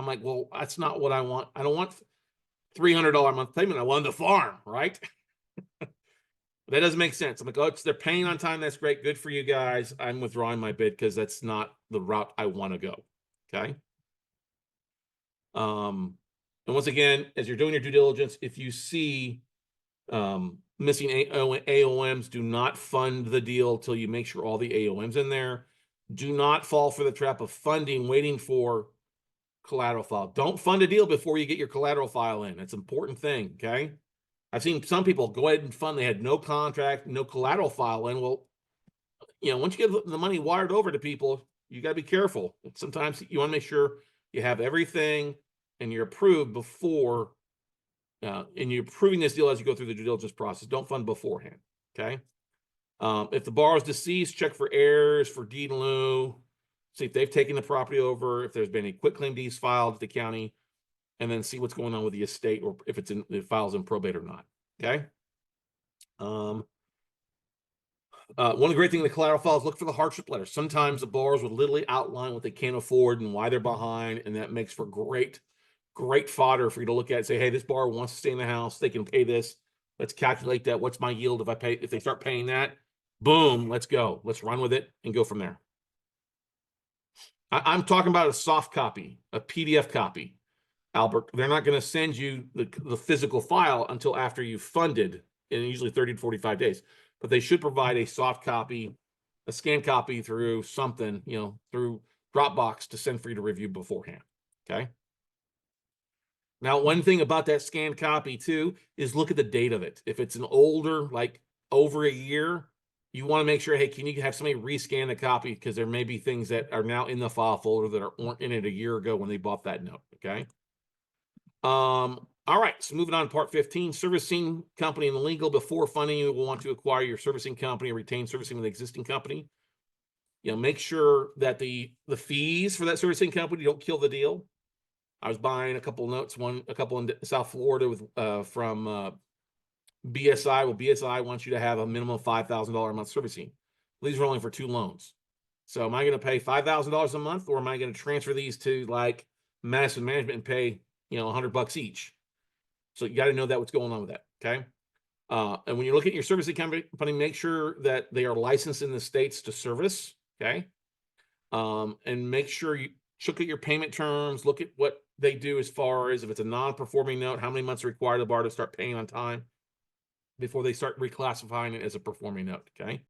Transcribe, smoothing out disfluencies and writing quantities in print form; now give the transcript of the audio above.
like, well, that's not what I want. I don't want $300 a month payment. I want the farm, right? That doesn't make sense. I'm like, oh, they're paying on time. That's great. Good for you guys. I'm withdrawing my bid because that's not the route I want to go. Okay. And once again, as you're doing your due diligence, if you see missing AOMs, do not fund the deal till you make sure all the AOMs in there. Do not fall for the trap of funding, waiting for collateral file. Don't fund a deal before you get your collateral file in. It's an important thing. Okay. I've seen some people go ahead and fund. They had no contract, no collateral file in. Well, once you get the money wired over to people, you got to be careful. Sometimes you want to make sure you have everything and you're approved before, and you're approving this deal as you go through the due diligence process. Don't fund beforehand. Okay. If the borrower is deceased, check for heirs, for deed in lieu. See if they've taken the property over, if there's been any quitclaim deeds filed at the county, and then see what's going on with the estate, or if the file's in probate or not. Okay. One of the great things in the collateral file is look for the hardship letter. Sometimes the borrowers will literally outline what they can't afford and why they're behind, and that makes for great fodder for you to look at and say, hey, this borrower wants to stay in the house. They can pay this. Let's calculate that. What's my yield if they start paying that? Boom, let's go. Let's run with it and go from there. I'm talking about a soft copy, a PDF copy. Albert, they're not going to send you the physical file until after you've funded, in usually 30 to 45 days. But they should provide a soft copy, a scanned copy through something, through Dropbox to send for you to review beforehand. Okay. Now, one thing about that scanned copy too is look at the date of it. If it's an older, like over a year, you want to make sure, hey, can you have somebody rescan the copy? Because there may be things that are now in the file folder that weren't in it a year ago when they bought that note. Okay. All right, so moving on to part 15, servicing company and legal. Before funding, you will want to acquire your servicing company or retain servicing with the existing company. Make sure that the fees for that servicing company don't kill the deal. I was buying a couple notes, a couple in South Florida with from BSI. Well, BSI wants you to have a minimum of $5,000 a month servicing. These are only for 2 loans. So am I going to pay $5,000 a month, or am I going to transfer these to like Madison Management and pay $100 each? So you got to know that what's going on with that. Okay. And when you're looking at your servicing company, make sure that they are licensed in the states to service. Okay. And make sure you look at your payment terms, look at what they do as far as if it's a non-performing note, how many months are required the borrower to start paying on time before they start reclassifying it as a performing note. Okay.